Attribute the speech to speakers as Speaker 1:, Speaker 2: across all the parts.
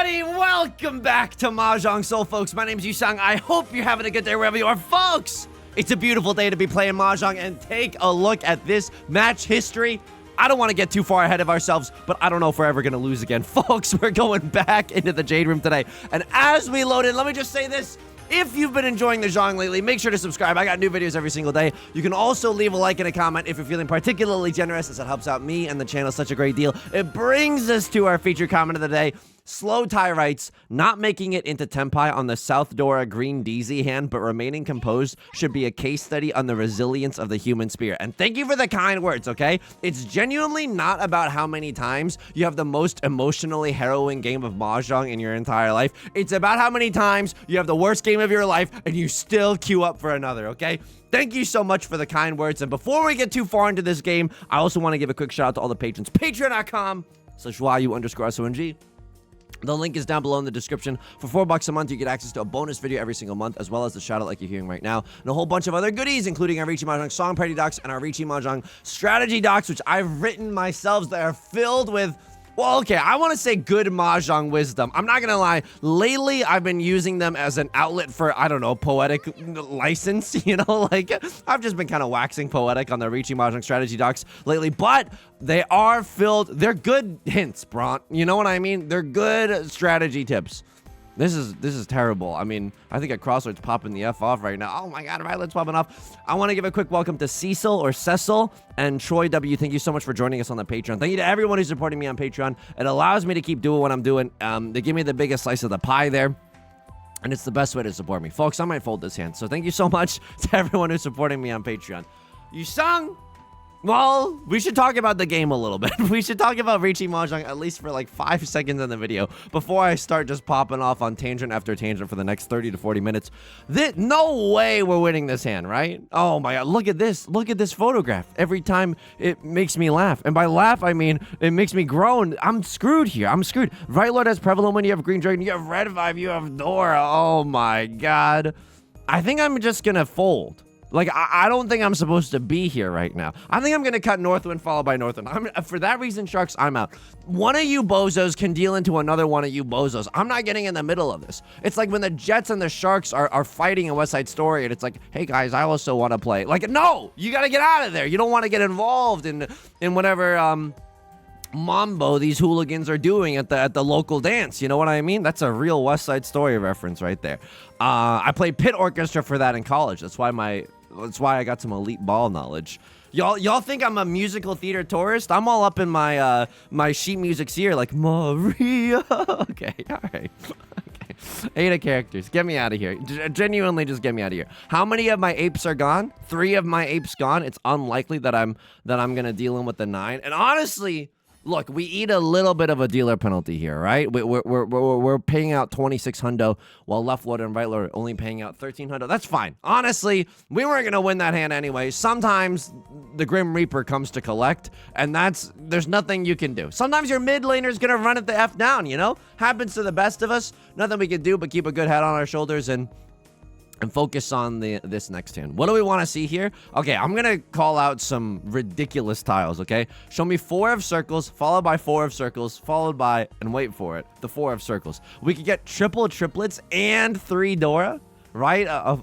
Speaker 1: everybody, welcome back to Mahjong Soul, folks. My name's Yusong. I hope you're having a good day wherever you are, folks. It's a beautiful day to be playing Mahjong, and take a look at this match history. I don't want to get too far ahead of ourselves, but I don't know if we're ever going to lose again. Folks, we're going back into the Jade Room today, and as we load in, let me just say this. If you've been enjoying the Zhong lately, make sure to subscribe. I got new videos every single day. You can also leave a like and a comment if you're feeling particularly generous, as it helps out me and the channel such a great deal. It brings us to our featured comment of the day. Slow Tie writes, not making it into Tenpai on the South Dora Green DZ hand, but remaining composed should be a case study on the resilience of the human spirit. And thank you for the kind words, okay? It's genuinely not about how many times you have the most emotionally harrowing game of Mahjong in your entire life. It's about how many times you have the worst game of your life and you still queue up for another, okay? Thank you so much for the kind words. And before we get too far into this game, I also want to give a quick shout out to all the patrons. Patreon.com/YU_SONG. The link is down below in the description. For $4 a month, you get access to a bonus video every single month, as well as the shout-out like you're hearing right now, and a whole bunch of other goodies, including our Riichi Mahjong Song Party docs and our Riichi Mahjong Strategy docs, which I've written myself, that are filled with, well, okay, I want to say good Mahjong wisdom. I'm not going to lie. Lately, I've been using them as an outlet for, I don't know, poetic license, you know? Like, I've just been kind of waxing poetic on the Riichi Mahjong Strategy docs lately, but they are filled. They're good hints, Bront. You know what I mean? They're good strategy tips. This is terrible. I mean, I think at Crossroads popping the F off right now. Oh my God, right, let's popping off. I want to give a quick welcome to Cecil or Cecil and Troy W. Thank you so much for joining us on the Patreon. Thank you to everyone who's supporting me on Patreon. It allows me to keep doing what I'm doing. They give me the biggest slice of the pie there, and it's the best way to support me. Folks, I might fold this hand. So thank you so much to everyone who's supporting me on Patreon. Yusong. Well, we should talk about the game a little bit. We should talk about Riichi Mahjong at least for like 5 seconds in the video before I start just popping off on tangent after tangent for the next 30 to 40 minutes. No way we're winning this hand, right? Oh my God, look at this. Look at this photograph. Every time it makes me laugh. And by laugh, I mean it makes me groan. I'm screwed here. I'm screwed. Right Lord has prevalent when you have Green Dragon, you have Red 5, you have Dora. Oh my God. I think I'm just gonna fold. Like, I don't think I'm supposed to be here right now. I think I'm going to cut Northwind followed by Northwind. For that reason, Sharks, I'm out. One of you bozos can deal into another one of you bozos. I'm not getting in the middle of this. It's like when the Jets and the Sharks are fighting in West Side Story, and it's like, hey, guys, I also want to play. Like, no, you got to get out of there. You don't want to get involved in whatever mambo these hooligans are doing at the local dance. You know what I mean? That's a real West Side Story reference right there. I played pit orchestra for that in college. That's why I got some elite ball knowledge. Y'all think I'm a musical theater tourist? I'm all up in my my sheet music's here, like Maria. Okay, all right. Okay. 8 of characters. Get me out of here. Genuinely, just get me out of here. How many of my apes are gone? 3 of my apes gone. It's unlikely that I'm gonna deal in with the 9. And honestly, look, we eat a little bit of a dealer penalty here, right? We're paying out 26 hundo, while left lord and right lord are only paying out 13 hundo. That's fine. Honestly, we weren't gonna win that hand anyway. Sometimes the Grim Reaper comes to collect, and there's nothing you can do. Sometimes your mid laner's gonna run it the F down, you know? Happens to the best of us. Nothing we can do but keep a good head on our shoulders and focus on this next hand. What do we want to see here? Okay, I'm going to call out some ridiculous tiles, okay? Show me 4 of circles, followed by 4 of circles, followed by, and wait for it, the 4 of circles. We could get triple triplets and 3 Dora, right? A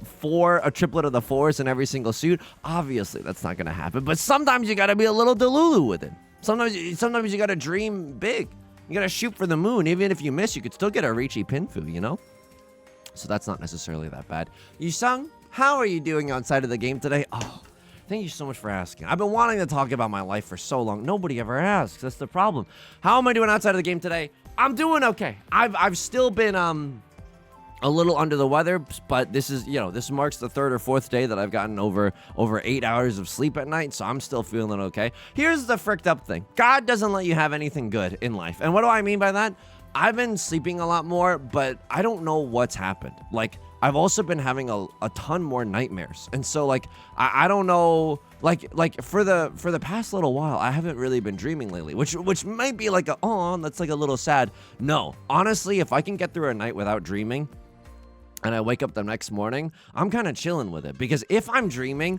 Speaker 1: triplet of the 4s in every single suit. Obviously, that's not going to happen, but sometimes you got to be a little delulu with it. Sometimes you got to dream big. You got to shoot for the moon. Even if you miss, you could still get a Riichi Pinfu, you know? So that's not necessarily that bad. Yusong, how are you doing outside of the game today? Oh, thank you so much for asking. I've been wanting to talk about my life for so long. Nobody ever asks. That's the problem. How am I doing outside of the game today? I'm doing okay. I've still been a little under the weather, but this marks the 3rd or 4th day that I've gotten over 8 hours of sleep at night, so I'm still feeling okay. Here's the fricked up thing. God doesn't let you have anything good in life. And what do I mean by that? I've been sleeping a lot more, but I don't know what's happened. Like, I've also been having a ton more nightmares. And so, like, I don't know, like for the past little while, I haven't really been dreaming lately, which might be like that's like a little sad. No, honestly, if I can get through a night without dreaming and I wake up the next morning, I'm kind of chilling with it. Because if I'm dreaming,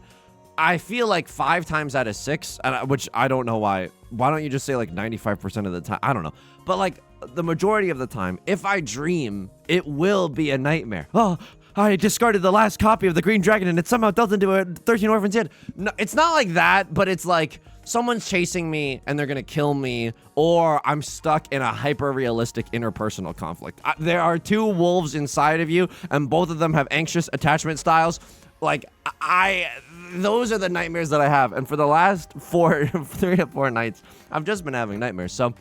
Speaker 1: I feel like 5 times out of 6, which I don't know why. Why don't you just say like 95% of the time? I don't know. But like the majority of the time, if I dream, it will be a nightmare. Oh, I discarded the last copy of the Green Dragon and it somehow dealt into a 13 Orphans Inn. No, it's not like that, but it's like someone's chasing me and they're gonna kill me, or I'm stuck in a hyper-realistic interpersonal conflict. There are two wolves inside of you, and both of them have anxious attachment styles. Like, those are the nightmares that I have. And for the last 3 to 4 nights, I've just been having nightmares. So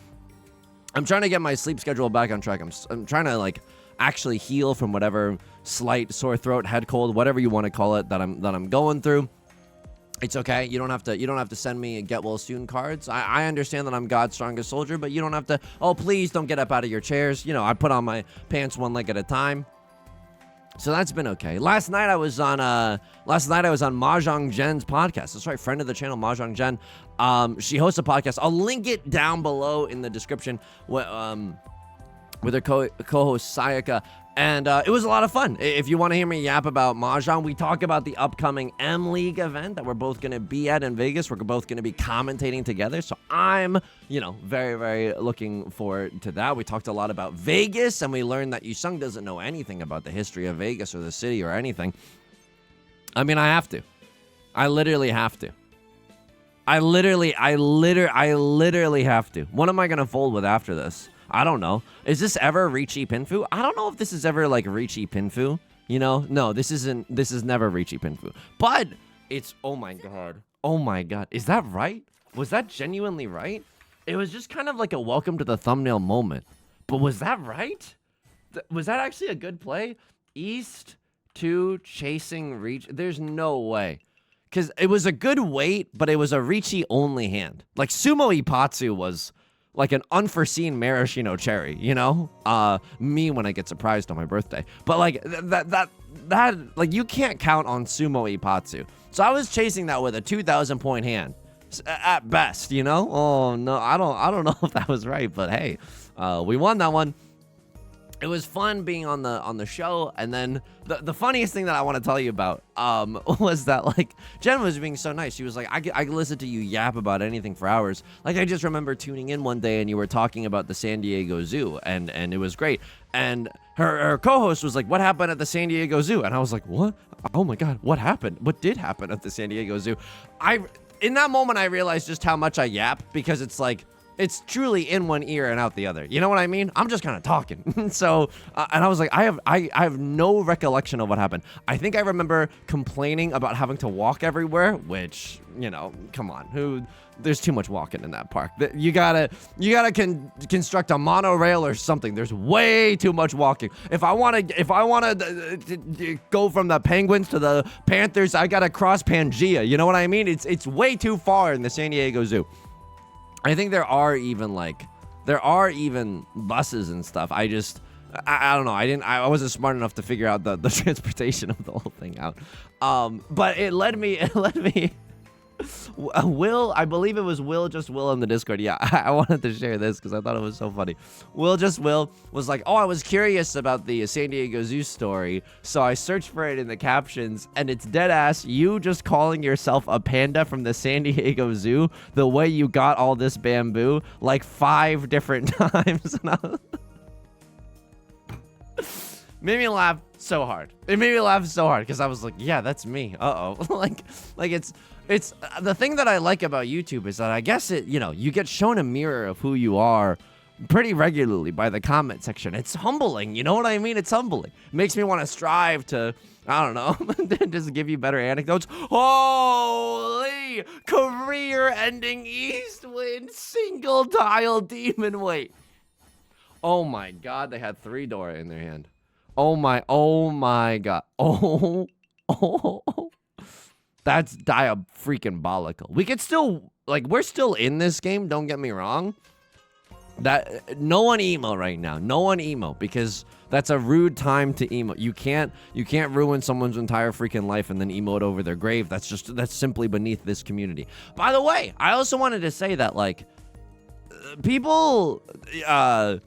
Speaker 1: I'm trying to get my sleep schedule back on track. I'm trying to like actually heal from whatever slight sore throat, head cold, whatever you want to call it, that I'm going through. It's okay. You don't have to send me get well soon cards. I understand that I'm God's strongest soldier, but you don't have to. Oh, please don't get up out of your chairs. You know, I put on my pants one leg at a time. So that's been okay. Last night I was on Mahjong Jen's podcast. That's right, friend of the channel, Mahjong Jen. She hosts a podcast. I'll link it down below in the description with her co-host Sayaka. And it was a lot of fun. If you want to hear me yap about Mahjong, we talk about the upcoming M League event that we're both going to be at in Vegas. We're both going to be commentating together. So I'm, very, very looking forward to that. We talked a lot about Vegas, and we learned that Yusong doesn't know anything about the history of Vegas or the city or anything. I mean, I have to. I literally have to. I literally have to. What am I going to fold with after this? I don't know. Is this ever Riichi Pinfu? I don't know if this is ever like Riichi Pinfu. No, this is never Riichi Pinfu. But it's, oh my god. Is that right? Was that genuinely right? It was just kind of like a welcome to the thumbnail moment. But was that right? Was that actually a good play? East 2 chasing Riichi. There's no way. Because it was a good weight, but it was a Riichi only hand. Like Sumo Ipatsu was like an unforeseen maraschino cherry, me when I get surprised on my birthday. But like that like you can't count on Sumo Ipatsu. So I was chasing that with a 2,000 point hand at best, Oh no, I don't know if that was right, but hey, we won that one. It was fun being on the show, and then the funniest thing that I want to tell you about was that like Jen was being so nice. She was like, I could listen to you yap about anything for hours. Like I just remember tuning in one day and you were talking about the San Diego Zoo, and it was great. And her co-host was like, what happened at the San Diego Zoo? And I was like, what? Oh my god, what happened? What did happen at the San Diego Zoo? In that moment I realized just how much I yap, because it's like, it's truly in one ear and out the other. You know what I mean? I'm just kind of talking. So, and I was like, I have no recollection of what happened. I think I remember complaining about having to walk everywhere, which, come on, there's too much walking in that park. You gotta construct a monorail or something. There's way too much walking. If I wanna go from the Penguins to the Panthers, I gotta cross Pangea. You know what I mean? It's way too far in the San Diego Zoo. I think there are even buses and stuff. I don't know. I wasn't smart enough to figure out the transportation of the whole thing out. But it led me Will, I believe it was Will in the Discord. Yeah, I wanted to share this because I thought it was so funny. Will was like, oh, I was curious about the San Diego Zoo story, so I searched for it in the captions, and it's dead ass you just calling yourself a panda from the San Diego Zoo the way you got all this bamboo like 5 different times. Made me laugh so hard. It made me laugh so hard because I was like, yeah, that's me. like it's the thing that I like about YouTube is that I guess you get shown a mirror of who you are pretty regularly by the comment section. It's humbling, you know what I mean? It's humbling. It makes me want to strive to, I don't know, just give you better anecdotes. Holy career-ending East Wind single tile demon weight. Oh my god, they had 3 Dora in their hand. Oh my god. Oh. That's freaking-bolical. We could still, we're still in this game, don't get me wrong. No one emo right now. No one emo, because that's a rude time to emo. You can't ruin someone's entire freaking life and then emote over their grave. That's simply beneath this community. By the way, I also wanted to say that, people, I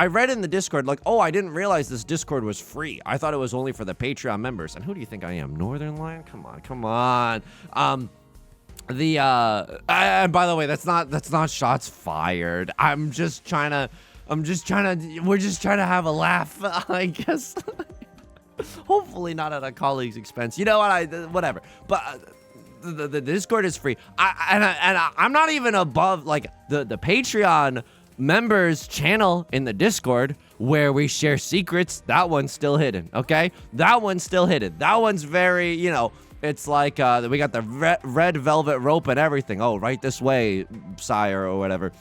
Speaker 1: read in the Discord, oh, I didn't realize this Discord was free. I thought it was only for the Patreon members. And who do you think I am? Northern Lion? Come on. And by the way, that's not shots fired. I'm just trying to, we're just trying to have a laugh, I guess. Hopefully not at a colleague's expense. You know what? Whatever. But the Discord is free. I'm not even above like the Patreon members channel in the Discord where we share secrets. That one's still hidden. Okay, that one's still hidden. That one's very, you know, it's like we got the red velvet rope and everything. Oh, right this way, sire, or whatever.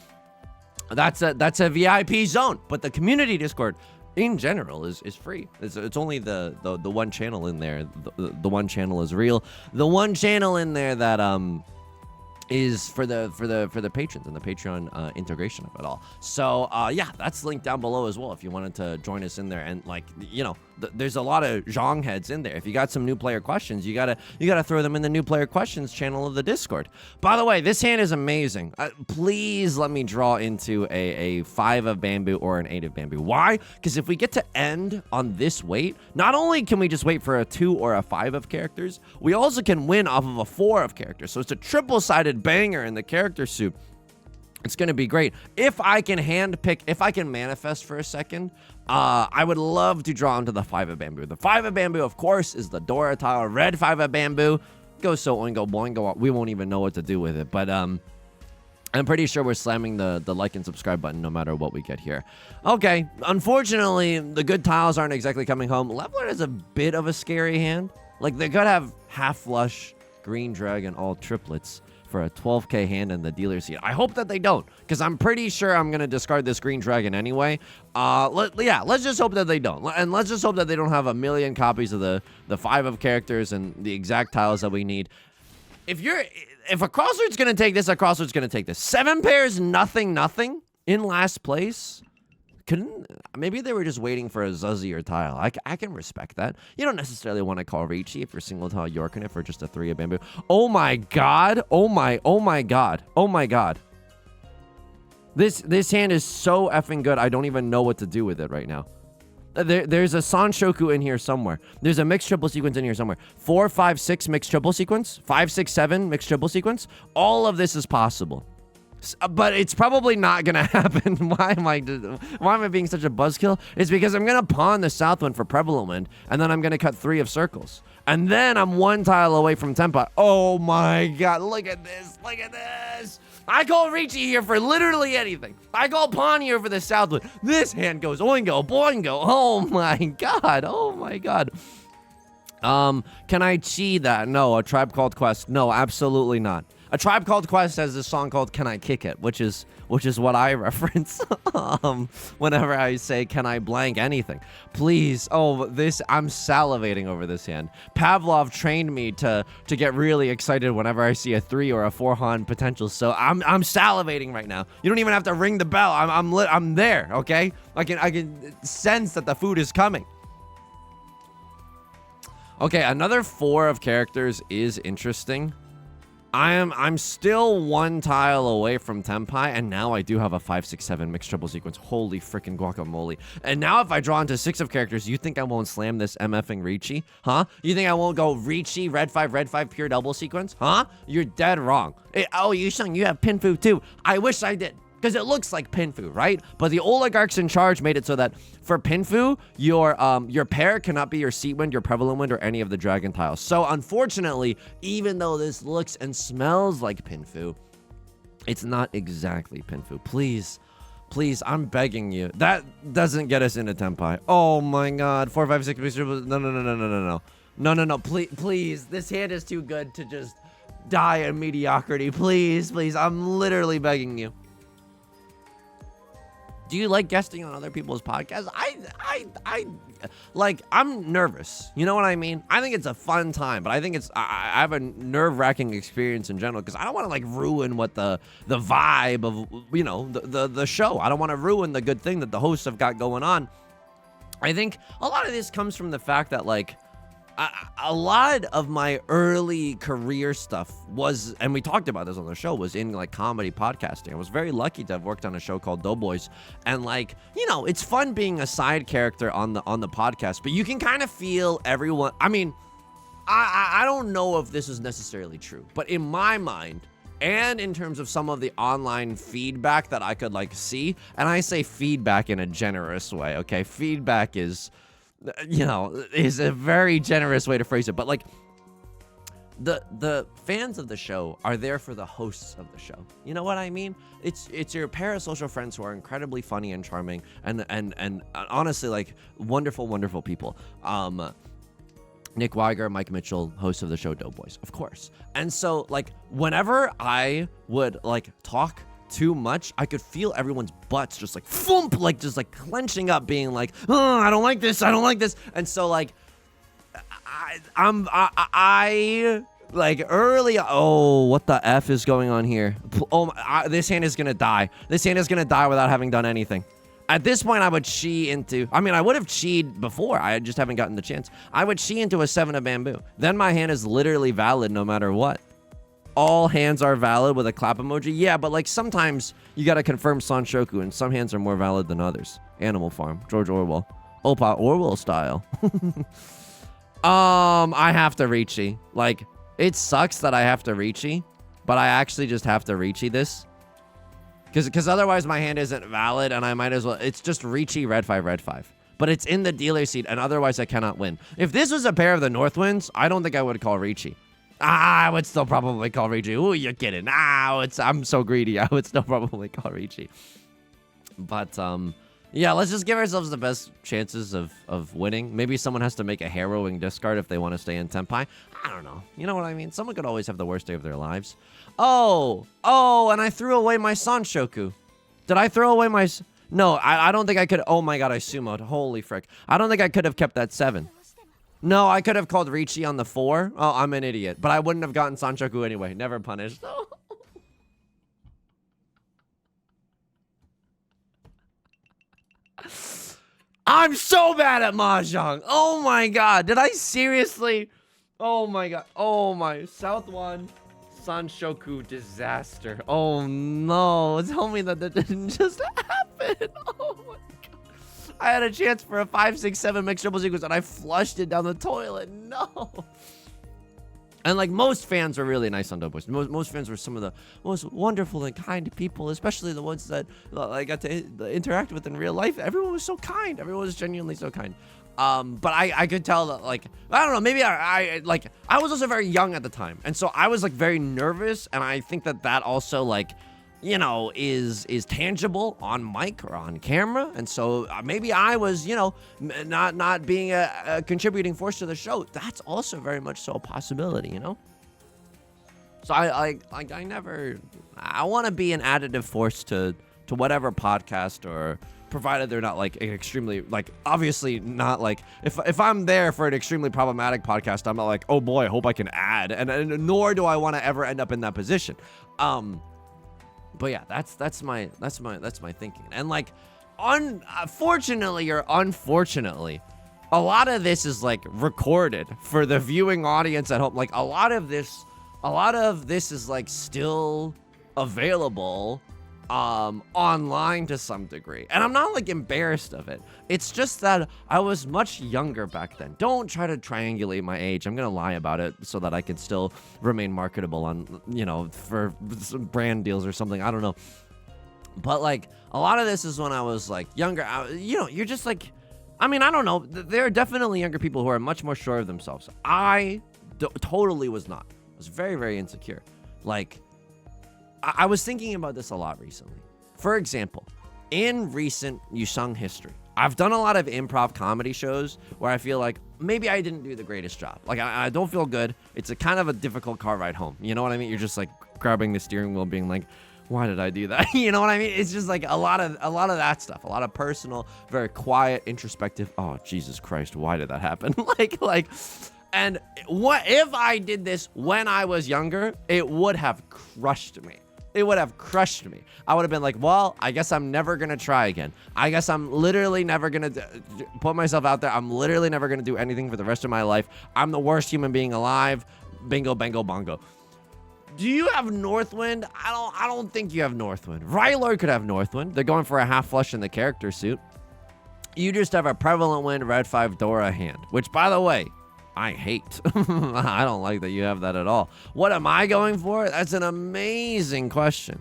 Speaker 1: That's a VIP zone. But the community Discord in general is free. It's only the one channel in there. The one channel is real. The one channel in there that is for the patrons and the Patreon integration of it all. So yeah, that's linked down below as well if you wanted to join us in there. And like, you know, there's a lot of Zhong heads in there. If you got some new player questions, you gotta throw them in the new player questions channel of the Discord. By the way, this hand is amazing. Please let me draw into a 5 of bamboo or an 8 of bamboo. Why? Because if we get to end on this weight, not only can we just wait for a 2 or a 5 of characters, we also can win off of a 4 of characters. So it's a triple-sided banger in the character soup. It's going to be great. If I can handpick, if I can manifest for a second, I would love to draw into the 5 of bamboo. The 5 of bamboo, of course, is the Dora tile. Red 5 of bamboo. Go so oingo boingo. We won't even know what to do with it. But I'm pretty sure we're slamming the like and subscribe button no matter what we get here. Okay. Unfortunately, the good tiles aren't exactly coming home. Leveler is a bit of a scary hand. Like, they could have half flush, green dragon, all triplets for a 12k hand in the dealer seat. I hope that they don't, because I'm pretty sure I'm going to discard this green dragon anyway. Let's just hope that they don't. And let's just hope that they don't have a million copies of the 5 of characters and the exact tiles that we need. If a crossword's going to take this, a crossword's going to take this. 7 pairs, nothing in last place. Maybe they were just waiting for a zuzzier tile. I can respect that. You don't necessarily want to call Riichi if you're single tile Yorking it for just a 3 of bamboo. Oh my god. Oh my god. Oh my god. This hand is so effing good. I don't even know what to do with it right now. There's a Sanshoku in here somewhere. There's a mixed triple sequence in here somewhere. 4, 5, 6 mixed triple sequence. 5, 6, 7 mixed triple sequence. All of this is possible. But it's probably not gonna happen. Why am I being such a buzzkill? It's because I'm gonna pawn the south wind for prevalent wind, and then I'm gonna cut 3 of circles, and then I'm 1 tile away from tempo. Oh my god! Look at this! Look at this! I call Riichi here for literally anything. I call pawn here for the south wind. This hand goes oingo boingo. Oh my god! Oh my god! Can I cheat that? No. A Tribe Called Quest? No, absolutely not. A Tribe Called Quest has this song called "Can I Kick It," which is what I reference whenever I say "Can I blank anything?" Please, I'm salivating over this hand. Pavlov trained me to get really excited whenever I see a 3 or a 4 Han potential. So I'm salivating right now. You don't even have to ring the bell. I'm there. Okay, I can sense that the food is coming. Okay, another 4 of characters is interesting. I'm still 1 tile away from Tenpai, and now I do have a 5, 6, 7 mixed triple sequence. Holy freaking guacamole. And now if I draw into 6 of characters, you think I won't slam this MFing Riichi? Huh? You think I won't go Riichi, red 5, pure double sequence? Huh? You're dead wrong. Oh, Yusong, you have Pinfu too. I wish I did, because it looks like Pinfu, right? But the oligarchs in charge made it so that for Pinfu, your pair cannot be your seat wind, your prevalent wind, or any of the dragon tiles. So unfortunately, even though this looks and smells like Pinfu, it's not exactly Pinfu. Please, I'm begging you. That doesn't get us into Tenpai. Oh my god. 4, 5, 6, no. Please. This hand is too good to just die in mediocrity. Please. I'm literally begging you. Do you like guesting on other people's podcasts? I'm nervous. You know what I mean? I think it's a fun time, but I think I have a nerve-wracking experience in general, because I don't want to ruin what the vibe of, you know, the show. I don't want to ruin the good thing that the hosts have got going on. I think a lot of this comes from the fact that a lot of my early career stuff was, and we talked about this on the show, was in comedy podcasting. I was very lucky to have worked on a show called Doughboys, and it's fun being a side character on the podcast, but you can kind of feel everyone. I mean, I don't know if this is necessarily true, but in my mind, and in terms of some of the online feedback that I could like see, and I say feedback in a generous way, okay? Feedback is, you know, is a very generous way to phrase it, but like the fans of the show are there for the hosts of the show. You know what I mean? It's your parasocial friends who are incredibly funny and charming and honestly like wonderful people. Nick Weiger, Mike Mitchell, host of the show Doughboys, of course. And so like whenever I would like talk too much, I could feel everyone's butts just like thump, like just like clenching up, being like, oh, I don't like this. And so like I like early. Oh, what the F is going on here? Oh, this hand is gonna die. This hand is gonna die without having done anything. At this point, I would chi into. I mean, I would have chi'd before. I just haven't gotten the chance. I would chi into a 7 of bamboo. Then my hand is literally valid no matter what. All hands are valid with a clap emoji. Yeah, but like sometimes you gotta confirm Sanshoku, and some hands are more valid than others. Animal Farm, George Orwell, Opa Orwell style. I have to Riichi. Like, it sucks that I have to Riichi, but I actually just have to Riichi this. Because otherwise my hand isn't valid, and I might as well. It's just Riichi red 5. But it's in the dealer seat, and otherwise I cannot win. If this was a pair of the Northwinds, I don't think I would call Riichi. I would still probably call Riichi. Ooh, you're kidding. I'm so greedy. I would still probably call Riichi. But, yeah, let's just give ourselves the best chances of winning. Maybe someone has to make a harrowing discard if they want to stay in Tenpai. I don't know. You know what I mean? Someone could always have the worst day of their lives. Oh, and I threw away my Sanshoku. Did I throw away my... No, I don't think I could... Oh my god, I sumoed. Holy frick. I don't think I could have kept that 7. No, I could have called Riichi on the 4. Oh, I'm an idiot. But I wouldn't have gotten Sanshoku anyway. Never punished. I'm so bad at Mahjong. Oh my god. Did I seriously? Oh my god. Oh my. South 1. Sanshoku disaster. Oh no. Tell me that didn't just happen. Oh my god. I had a chance for a 5, 6, 7 mixed triple sequence and I flushed it down the toilet. No. And like most fans were really nice on Doughboys. Most fans were some of the most wonderful and kind people, especially the ones that I got to interact with in real life. Everyone was so kind. Everyone was genuinely so kind. But I could tell that, like, I don't know, maybe I was also very young at the time. And so I was like very nervous. And I think that also like, you know, is tangible on mic or on camera. And so maybe I was, you know, not being a contributing force to the show. That's also very much so a possibility, you know? So I want to be an additive force to whatever podcast, or provided they're not like extremely, like, obviously not like, if I'm there for an extremely problematic podcast, I'm not like, oh boy, I hope I can add, and nor do I want to ever end up in that position. But yeah, that's my thinking. And like, fortunately or unfortunately, a lot of this is like recorded for the viewing audience at home. Like a lot of this is like still available online to some degree, and I'm not like embarrassed of it. It's just that I was much younger back then. Don't try to triangulate my age. I'm gonna lie about it so that I can still remain marketable on, you know, for some brand deals or something. I don't know, but like a lot of this is when I was like younger. You know, you're just like, I mean, I don't know. There are definitely younger people who are much more sure of themselves. I totally was not. I was very, very insecure. Like, I was thinking about this a lot recently. For example, in recent Yusong history, I've done a lot of improv comedy shows where I feel like maybe I didn't do the greatest job. Like, I don't feel good. It's a kind of a difficult car ride home. You know what I mean? You're just like grabbing the steering wheel being like, why did I do that? You know what I mean? It's just like a lot of that stuff, a lot of personal, very quiet, introspective. Oh, Jesus Christ. Why did that happen? And what if I did this when I was younger? It would have crushed me. It would have crushed me. I would have been like, well, I guess I'm never going to try again. I guess I'm literally never going to put myself out there. I'm literally never going to do anything for the rest of my life. I'm the worst human being alive. Bingo, bango, bongo. Do you have Northwind? I don't think you have Northwind. Rylord could have Northwind. They're going for a half flush in the character suit. You just have a prevalent wind red 5 Dora hand, which, by the way, I hate. I don't like that you have that at all. What am I going for? That's an amazing question.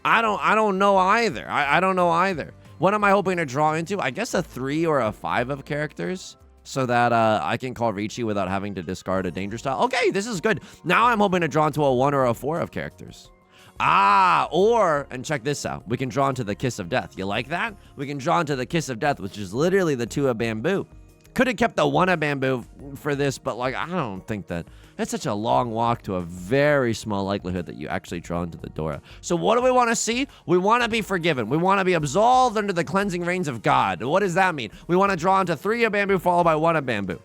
Speaker 1: I don't know either. I don't know either. What am I hoping to draw into? I guess a 3 or a 5 of characters so that I can call Riichi without having to discard a danger style. Okay, this is good. Now I'm hoping to draw into a 1 or a 4 of characters. And check this out. We can draw into the Kiss of Death. You like that? We can draw into the Kiss of Death, which is literally the 2 of bamboo. Could have kept the 1 of bamboo for this, but like, I don't think that. That's such a long walk to a very small likelihood that you actually draw into the Dora. So what do we want to see? We want to be forgiven. We want to be absolved under the cleansing reigns of God. What does that mean? We want to draw into 3 of bamboo followed by 1 of bamboo,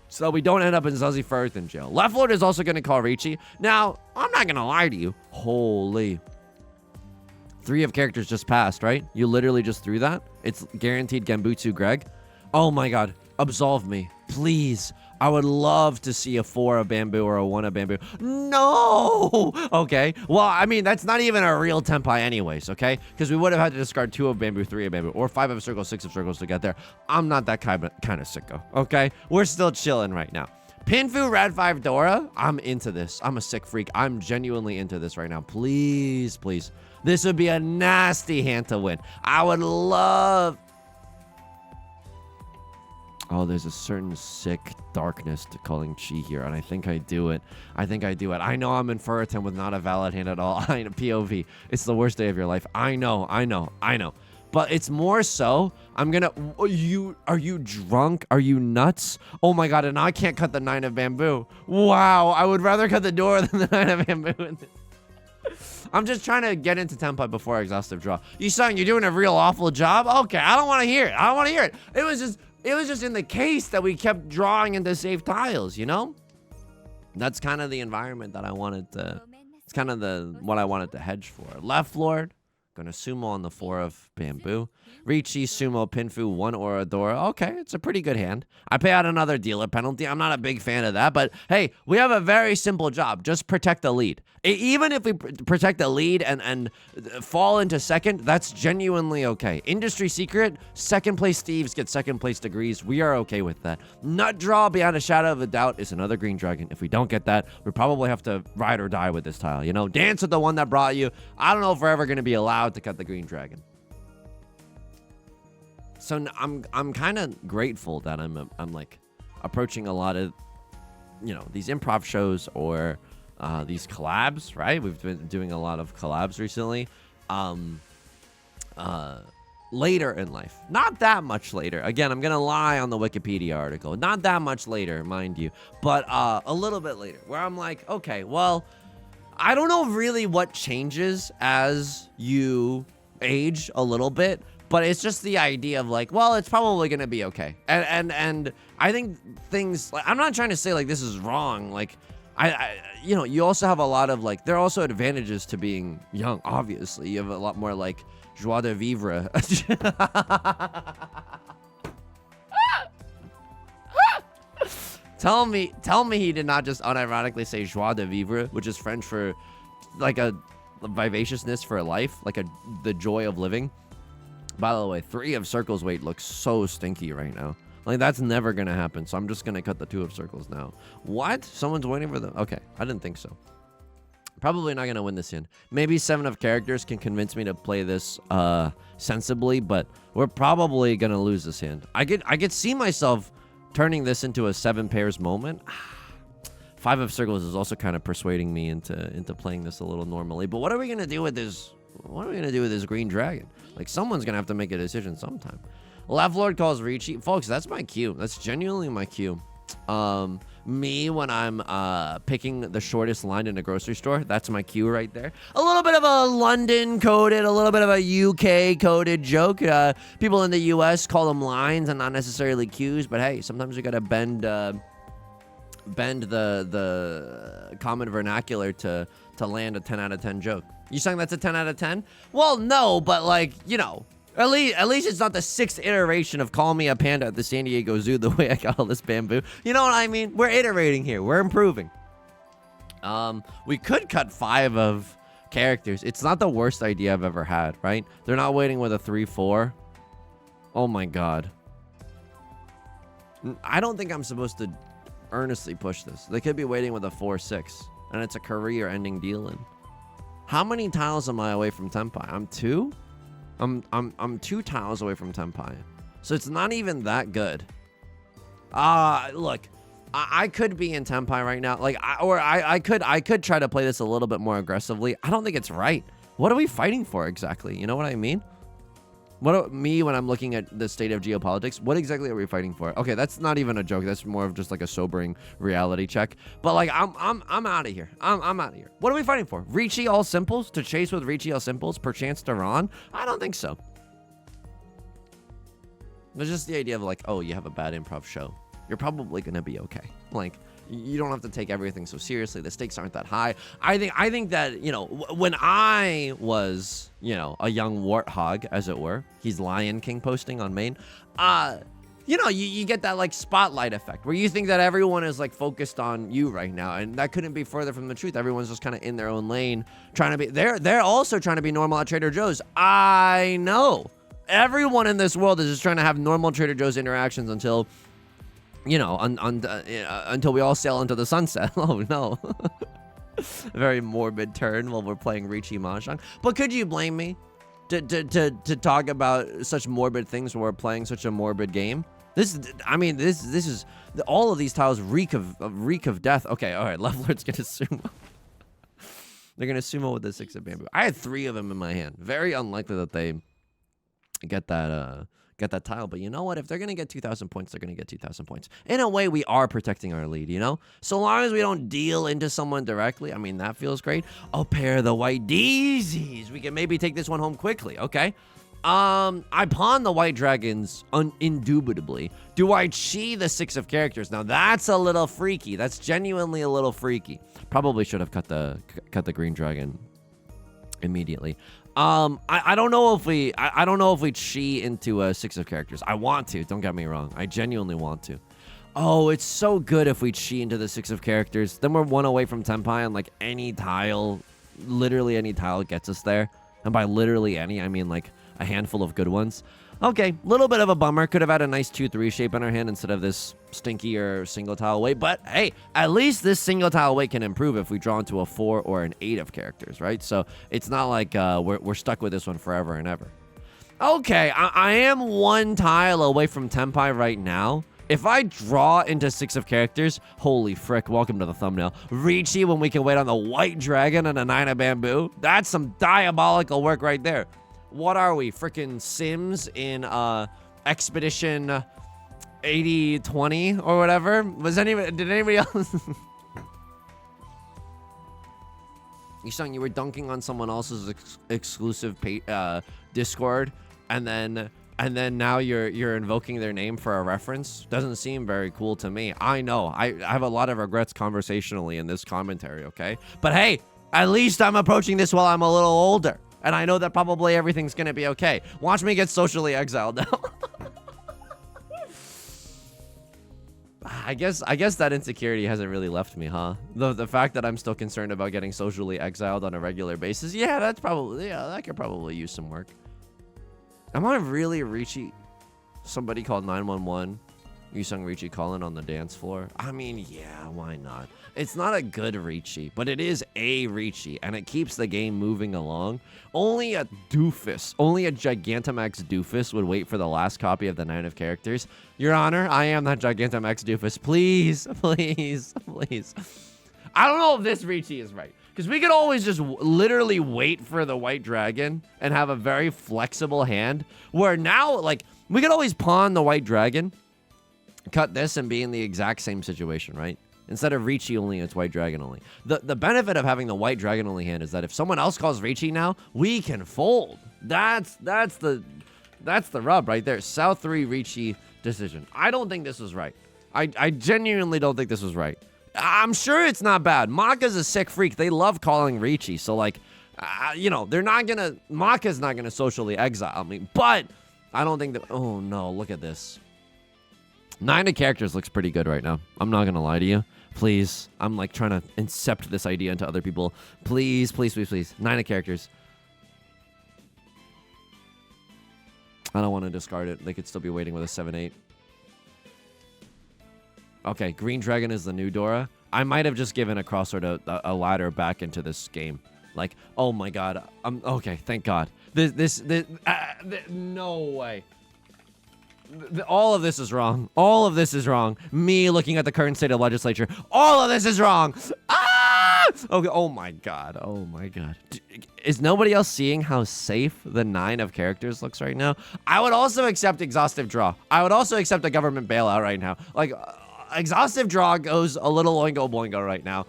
Speaker 1: so we don't end up in Zuzzy Firth in jail. Left Lord is also going to call Riichi. Now, I'm not going to lie to you. Holy. 3 of characters just passed, right? You literally just threw that. It's guaranteed Genbutsu Greg. Oh my God. Absolve me. Please. I would love to see a 4 of bamboo or a 1 of bamboo. No! Okay. Well, I mean, that's not even a real tempai anyways, okay? Because we would have had to discard 2 of bamboo, 3 of bamboo, or 5 of circles, 6 of circles to get there. I'm not that kind of sicko, okay? We're still chilling right now. Pinfu Rad 5 Dora. I'm into this. I'm a sick freak. I'm genuinely into this right now. Please, please. This would be a nasty hand to win. I would love... Oh, there's a certain sick darkness to calling Chi here, and I think I do it. I know I'm in Furitan with not a valid hand at all. I know, POV. It's the worst day of your life. I know. But it's more so, I'm gonna... Are you drunk? Are you nuts? Oh my God, and I can't cut the 9 of bamboo. Wow, I would rather cut the door than the 9 of bamboo. I'm just trying to get into template before exhaustive draw. Yusong, you're doing a real awful job? Okay, I don't want to hear it. It was just in the case that we kept drawing into safe tiles, you know? That's kind of the environment that I wanted to... It's kind of what I wanted to hedge for. Left Lord, gonna sumo on the 4 of bamboo. Riichi, sumo, Pinfu, 1 Oradora. Okay, it's a pretty good hand. I pay out another dealer penalty. I'm not a big fan of that, but hey, we have a very simple job. Just protect the lead. Even if we protect the lead and fall into second, that's genuinely okay. Industry secret, second place thieves get second place degrees. We are okay with that. Nut draw beyond a shadow of a doubt is another green dragon. If we don't get that, we probably have to ride or die with this tile. You know, dance with the one that brought you. I don't know if we're ever going to be allowed to cut the green dragon. So I'm kind of grateful that I'm like approaching a lot of, you know, these improv shows or these collabs, right? We've been doing a lot of collabs recently. Later in life, not that much later. Again, I'm gonna lie on the Wikipedia article. Not that much later, mind you, but a little bit later, where I'm like, okay, well, I don't know really what changes as you age a little bit. But it's just the idea of like, well, it's probably going to be okay. And I think things, like, I'm not trying to say like this is wrong. Like, you know, you also have a lot of like, there are also advantages to being young, obviously. You have a lot more like joie de vivre. Tell me he did not just unironically say joie de vivre, which is French for like a vivaciousness for life, like the joy of living. By the way, 3 of circles weight looks so stinky right now. Like, that's never going to happen, so I'm just going to cut the 2 of circles now. What? Someone's waiting for them? Okay, I didn't think so. Probably not going to win this hand. Maybe 7 of characters can convince me to play this sensibly, but we're probably going to lose this hand. I could see myself turning this into a 7 pairs moment. 5 of circles is also kind of persuading me into playing this a little normally. But what are we going to do with this? What are we going to do with this green dragon? Like, someone's going to have to make a decision sometime. Left Lord calls Riichi. Folks, that's my cue. That's genuinely my cue. Me, when I'm picking the shortest line in a grocery store, that's my cue right there. A little bit of a London-coded, a little bit of a UK-coded joke. People in the US call them lines and not necessarily cues, but hey, sometimes you got to bend the common vernacular to land a 10 out of 10 joke. You saying that's a 10 out of 10? Well, no, but like, you know, at least it's not the 6th iteration of Call Me a Panda at the San Diego Zoo the way I got all this bamboo. You know what I mean? We're iterating here. We're improving. We could cut 5 of characters. It's not the worst idea I've ever had, right? They're not waiting with a 3-4. Oh my God. I don't think I'm supposed to earnestly push this. They could be waiting with a 4-6, and it's a career-ending deal. How many tiles am I away from Tenpai? I'm 2? I'm 2 tiles away from Tenpai. So it's not even that good. Look, I could be in Tenpai right now. Like, I could try to play this a little bit more aggressively. I don't think it's right. What are we fighting for exactly? You know what I mean? Me, when I'm looking at the state of geopolitics, what exactly are we fighting for? Okay, that's not even a joke. That's more of just like a sobering reality check. But like, I'm out of here. I'm out of here. What are we fighting for? Riichi all simples? To chase with Riichi all simples? Perchance to Ron? I don't think so. There's just the idea of like, oh, you have a bad improv show. You're probably gonna be okay. Like, you don't have to take everything so seriously. The stakes aren't that high. I think that, you know, when I was, you know, a young warthog, as it were, he's Lion King posting on main, you know, you get that like spotlight effect where you think that everyone is like focused on you right now, and that couldn't be further from the truth. Everyone's just kind of in their own lane, trying to be. They're also trying to be normal at Trader Joe's. I know. Everyone in this world is just trying to have normal Trader Joe's interactions until, you know, until we all sail into the sunset. Oh, no. Very morbid turn while we're playing Riichi Mahjong. But could you blame me to talk about such morbid things when we're playing such a morbid game? This is all of these tiles reek of death. Okay, all right. Leveler's gonna sumo. They're gonna sumo with the 6 of bamboo. I had 3 of them in my hand. Very unlikely that they get that tile, but you know what? If they're gonna get 2,000 points, they're gonna get 2,000 points. In a way, we are protecting our lead, you know? So long as we don't deal into someone directly, I mean, that feels great. A pair of the white daisies. We can maybe take this one home quickly, okay? I pawn the white dragons indubitably. Do I chi the 6 of characters? Now that's a little freaky. That's genuinely a little freaky. Probably should have cut the green dragon immediately. I don't know if we chi into a 6 of characters. I want to, don't get me wrong. I genuinely want to. Oh, it's so good if we chi into the 6 of characters. Then we're 1 away from Tenpai, and like any tile, literally any tile gets us there. And by literally any, I mean like a handful of good ones. Okay, little bit of a bummer. Could have had a nice 2-3 shape in our hand instead of this stinkier single tile away. But hey, at least this single tile away can improve if we draw into a 4 or an 8 of characters, right? So it's not like we're stuck with this one forever and ever. Okay, I am 1 tile away from Tenpai right now. If I draw into 6 of characters, holy frick, welcome to the thumbnail. Riichi when we can wait on the white dragon and a 9 of bamboo. That's some diabolical work right there. What are we, frickin' Sims in Expedition 8020 or whatever? Did anybody else? Yusong, you were dunking on someone else's exclusive Discord, and then now you're invoking their name for a reference. Doesn't seem very cool to me. I know. I have a lot of regrets conversationally in this commentary, okay? But hey, at least I'm approaching this while I'm a little older. And I know that probably everything's gonna be okay. Watch me get socially exiled now. I guess that insecurity hasn't really left me, huh? The fact that I'm still concerned about getting socially exiled on a regular basis, yeah, that could probably use some work. Am I really Riichi? Somebody called 911. Yusong Riichi calling on the dance floor. I mean, yeah, why not? It's not a good Riichi, but it is a Riichi, and it keeps the game moving along. Only a doofus, only a Gigantamax doofus would wait for the last copy of the 9 of characters. Your Honor, I am that Gigantamax doofus. Please, please, please. I don't know if this Riichi is right, because we could always just literally wait for the white dragon and have a very flexible hand, where now, like, we could always pawn the white dragon, cut this, and be in the exact same situation, right? Instead of Riichi only, it's white dragon only. The benefit of having the white dragon only hand is that if someone else calls Riichi now, we can fold. That's the rub right there. South 3 Riichi decision. I don't think this was right. I genuinely don't think this was right. I'm sure it's not bad. Maka's a sick freak. They love calling Riichi. So like, you know, Maka's not gonna socially exile me. But I don't think that. Oh no, look at this. 9 of characters looks pretty good right now. I'm not gonna lie to you. Please. I'm like trying to incept this idea into other people. Please, please, please, please. 9 of characters. I don't want to discard it. They could still be waiting with a 7-8. Okay, Green Dragon is the new Dora. I might have just given a crossword a ladder back into this game. Like, oh my god. Okay, thank god. No way. All of this is wrong. All of this is wrong. Me looking at the current state of legislature. All of this is wrong. Ah! Okay. Oh my god. Oh my god. Is nobody else seeing how safe the 9 of characters looks right now? I would also accept exhaustive draw. I would also accept a government bailout right now. Like, exhaustive draw goes a little oingo boingo right now.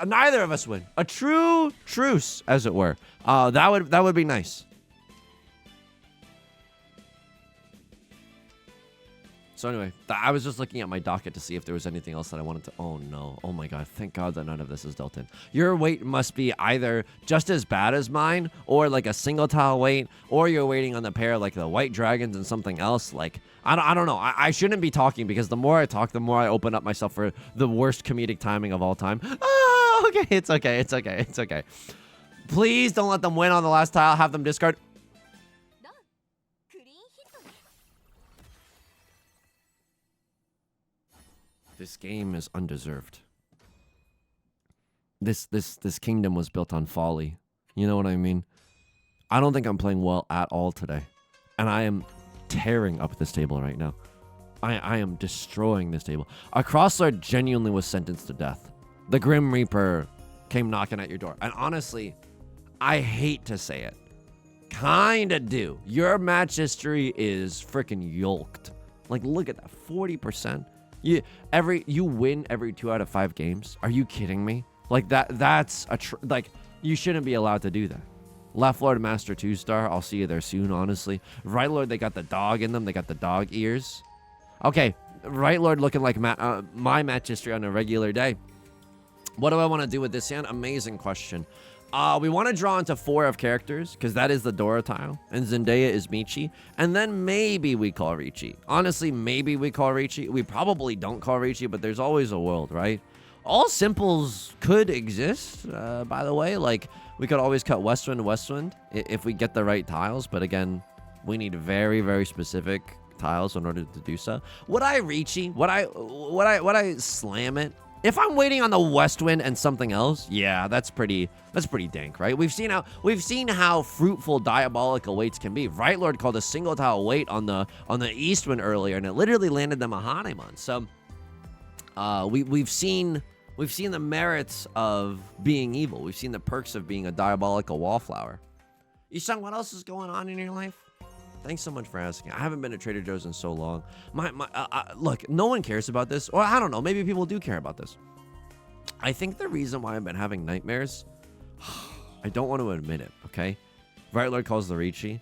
Speaker 1: Neither of us win. A true truce, as it were. That would be nice. So anyway, I was just looking at my docket to see if there was anything else that I wanted to... Oh, no. Oh, my God. Thank God that none of this is dealt in. Your weight must be either just as bad as mine, or like a single tile weight, or you're waiting on the pair like the white dragons and something else. Like, I don't know. I shouldn't be talking, because the more I talk, the more I open up myself for the worst comedic timing of all time. Oh, okay. It's okay. It's okay. It's okay. Please don't let them win on the last tile. Have them discard... This game is undeserved. This kingdom was built on folly. You know what I mean? I don't think I'm playing well at all today. And I am tearing up this table right now. I am destroying this table. A crosslord genuinely was sentenced to death. The Grim Reaper came knocking at your door. And honestly, I hate to say it. Kinda do. Your match history is freaking yoked. Like, look at that. 40%. You win every 2 out of 5 games. Are you kidding me? Like that's like, you shouldn't be allowed to do that. Left Lord Master 2-star. I'll see you there soon, honestly. Right Lord, they got the dog in them. They got the dog ears. Okay, Right Lord looking like my match history on a regular day. What do I want to do with this hand? Amazing question. We want to draw into 4 of characters, because that is the Dora tile, and Zendaya is Michi, and then maybe we call Riichi. Honestly, maybe we call Riichi. We probably don't call Riichi, but there's always a world, right? All simples could exist, by the way. Like, we could always cut Westwind if we get the right tiles, but again, we need very, very specific tiles in order to do so. Would I Riichi? Would I slam it? If I'm waiting on the Westwind and something else, yeah, that's pretty dank, right? We've seen how fruitful diabolical weights can be. Right Lord called a single tile weight on the Eastwind earlier, and it literally landed them a Hanemon. So we've seen the merits of being evil. We've seen the perks of being a diabolical wallflower. Yusong, what else is going on in your life? Thanks so much for asking. I haven't been to Trader Joe's in so long. Look, no one cares about this. Or I don't know. Maybe people do care about this. I think the reason why I've been having nightmares, I don't want to admit it, okay? Right Lord calls the Riichi.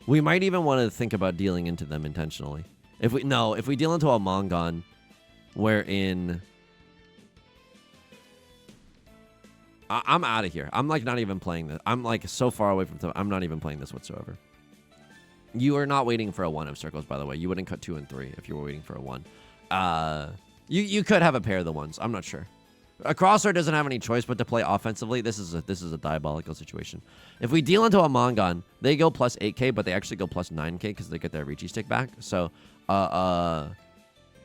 Speaker 1: We might even want to think about dealing into them intentionally. If we deal into a Mongon, wherein... I'm out of here. I'm like not even playing this. I'm like so far away from... I'm not even playing this whatsoever. You are not waiting for a 1 of circles, by the way. You wouldn't cut 2 and 3 if you were waiting for a 1. You could have a pair of the ones. I'm not sure. A crosser doesn't have any choice but to play offensively. This is a diabolical situation. If we deal into a Mongon, they go plus 8k, but they actually go plus 9k because they get their Riichi stick back. So, a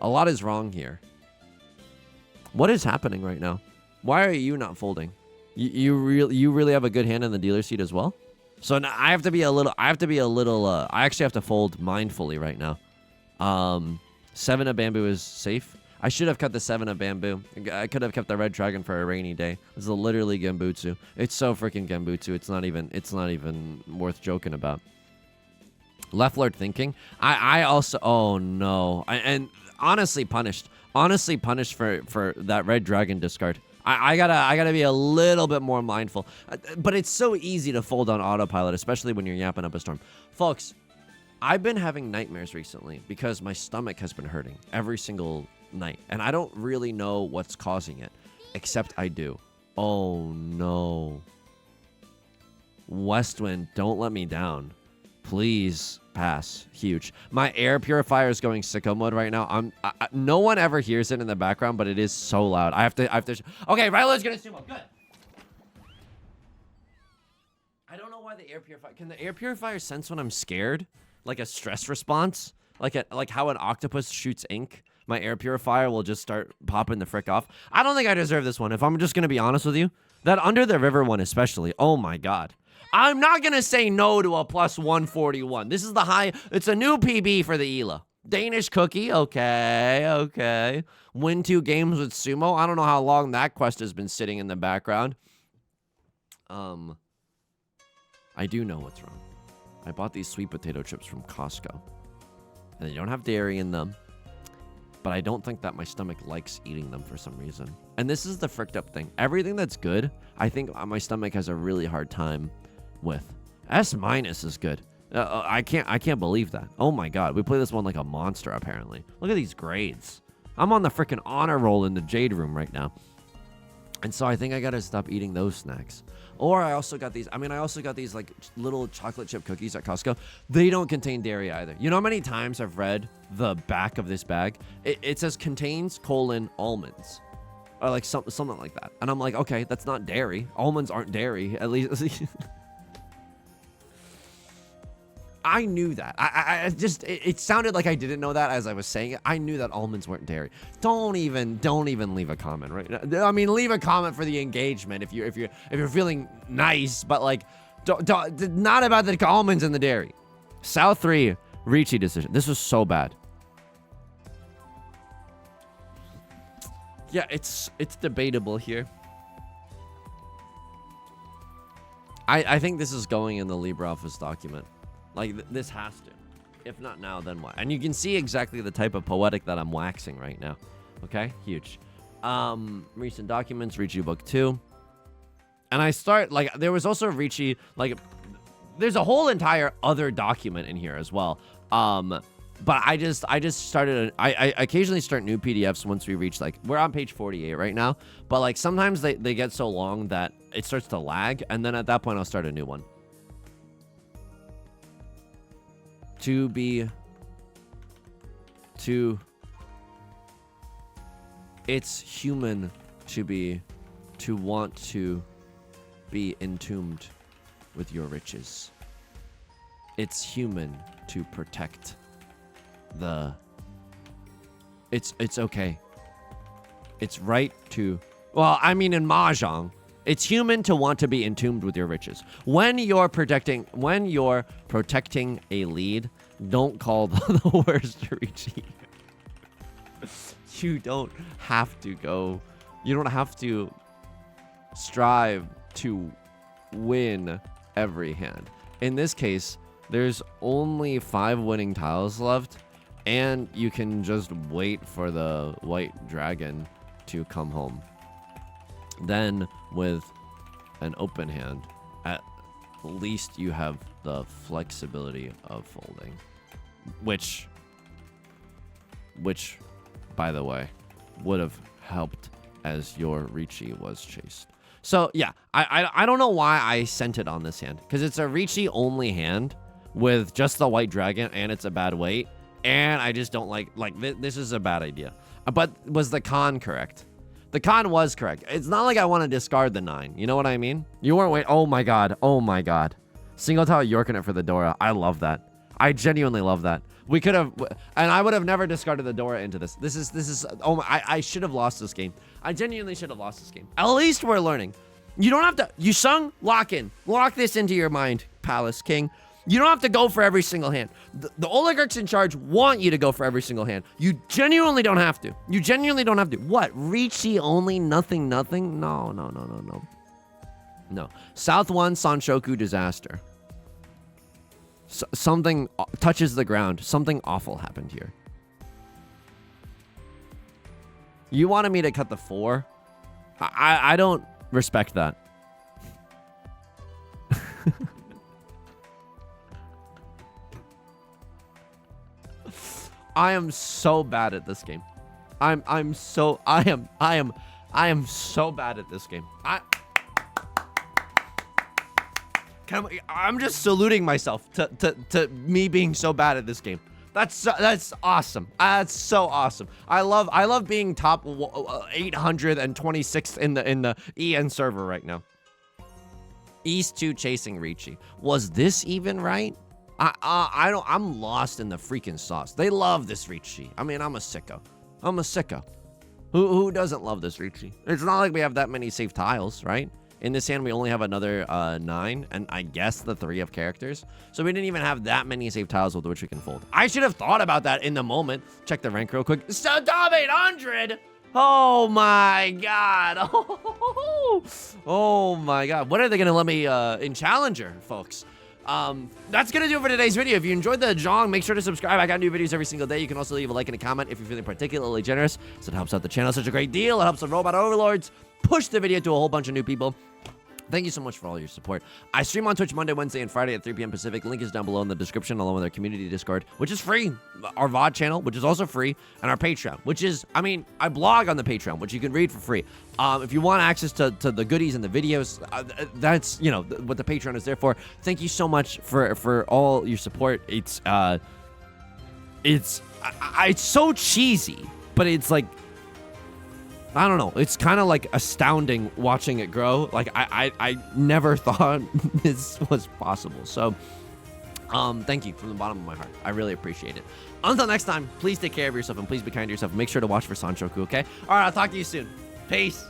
Speaker 1: lot is wrong here. What is happening right now? Why are you not folding? You really have a good hand in the dealer seat as well? So now I actually have to fold mindfully right now. 7 of bamboo is safe. I should have cut the 7 of bamboo. I could have kept the red dragon for a rainy day. This is literally Gembutsu. It's so freaking Gembutsu. It's not even worth joking about. Left Lord thinking. I also, oh no. And honestly punished for that red dragon discard. I gotta be a little bit more mindful. But it's so easy to fold on autopilot, especially when you're yapping up a storm. Folks, I've been having nightmares recently because my stomach has been hurting every single night. And I don't really know what's causing it, except I do. Oh no. Westwind, don't let me down. Please pass. Huge. My air purifier is going sicko mode right now. No one ever hears it in the background, but it is so loud. I have to. Okay, Rylo's gonna sumo. Good. I don't know why the air purifier. Can the air purifier sense when I'm scared? Like a stress response? Like how an octopus shoots ink? my air purifier will just start popping the frick off. I don't think I deserve this one, if I'm just going to be honest with you. That Under the River one especially, oh my god. I'm not going to say no to a plus 141. This is the high, it's a new PB for the ELA. Danish cookie, okay. Win 2 games with sumo. I don't know how long that quest has been sitting in the background. I do know what's wrong. I bought these sweet potato chips from Costco. And they don't have dairy in them. But I don't think that my stomach likes eating them for some reason. And this is the fricked up thing. Everything that's good, I think my stomach has a really hard time with. S- is good. I can't believe that. Oh my god, we play this one like a monster apparently. Look at these grades. I'm on the freaking honor roll in the Jade Room right now. And so I think I gotta stop eating those snacks. Or I also got these, like little chocolate chip cookies at Costco. They don't contain dairy either. You know how many times I've read the back of this bag? It says contains almonds. Or like something like that. And I'm like, okay, that's not dairy. Almonds aren't dairy, at least. I knew that. I just, it sounded like I didn't know that as I was saying it. I knew that almonds weren't dairy. Don't even leave a comment right now. I mean, leave a comment for the engagement if you're feeling nice, but like, not about the almonds and the dairy. South 3, Riichi decision. This was so bad. Yeah, it's debatable here. I think this is going in the LibreOffice document. Like, this has to. If not now, then what? And you can see exactly the type of poetic that I'm waxing right now. Okay? Huge. Recent documents, Riichi Book 2. And I start, like, there was also Riichi, like, there's a whole entire other document in here as well. But I just started, I occasionally start new PDFs once we reach, like, we're on page 48 right now. But, like, sometimes they get so long that it starts to lag. And then at that point, I'll start a new one. It's human to want to be entombed with your riches. It's human to protect it's okay. It's right to, well, I mean in Mahjong, it's human to want to be entombed with your riches. When you're protecting a lead, don't call the worst Riichi. You don't have to strive to win every hand. In this case, there's only 5 winning tiles left, and you can just wait for the white dragon to come home. Then, with an open hand, at least you have the flexibility of folding. Which, by the way, would have helped as your Riichi was chased. So, yeah, I don't know why I sent it on this hand. Because it's a Riichi only hand with just the white dragon, and it's a bad weight. And I just don't like this is a bad idea. But was the con correct? The con was correct. It's not like I want to discard the 9. You know what I mean? You weren't wait. Oh my god. Oh my god. Single tile Yorking it for the Dora. I love that. I genuinely love that. We could have, and I would have never discarded the Dora into this. This is. Oh my! I should have lost this game. I genuinely should have lost this game. At least we're learning. You don't have to. Yusong, lock in. Lock this into your mind, Palace King. You don't have to go for every single hand. The oligarchs in charge want you to go for every single hand. You genuinely don't have to. You genuinely don't have to. What? Riichi only? Nothing? No. No. South 1, Sanshoku disaster. Something touches the ground. Something awful happened here. You wanted me to cut the 4? I don't respect that. I am so bad at this game. I am so bad at this game. I'm just saluting myself to me being so bad at this game. That's awesome. That's so awesome. I love being top 826th in the EN server right now. East 2 chasing Riichi. Was this even right? I'm lost in the freaking sauce. They love this Riichi. I mean, I'm a sicko. I'm a sicko. Who doesn't love this Riichi? It's not like we have that many safe tiles, right? In this hand, we only have another 9, and I guess the 3 of characters. So we didn't even have that many safe tiles with which we can fold. I should have thought about that in the moment. Check the rank real quick. So top 800! Oh my god. Oh my god. When are they going to let me in Challenger, folks? That's gonna do it for today's video. If you enjoyed the Mahjong, make sure to subscribe. I got new videos every single day. You can also leave a like and a comment if you're feeling particularly generous, so it helps out the channel such a great deal. It helps the robot overlords push the video to a whole bunch of new people. Thank you so much for all your support. I stream on Twitch Monday, Wednesday, and Friday at 3 p.m. Pacific. Link is down below in the description, along with our community Discord, which is free, our VOD channel, which is also free, and our Patreon, which is, I mean, I blog on the Patreon, which you can read for free. If you want access to the goodies and the videos, that's, you know, what the Patreon is there for. Thank you so much for all your support. It's so cheesy, but it's like, I don't know. It's kind of like astounding watching it grow. Like I never thought this was possible. So, thank you from the bottom of my heart. I really appreciate it. Until next time, please take care of yourself and please be kind to yourself. Make sure to watch for Sanchoku, okay? All right, I'll talk to you soon. Peace.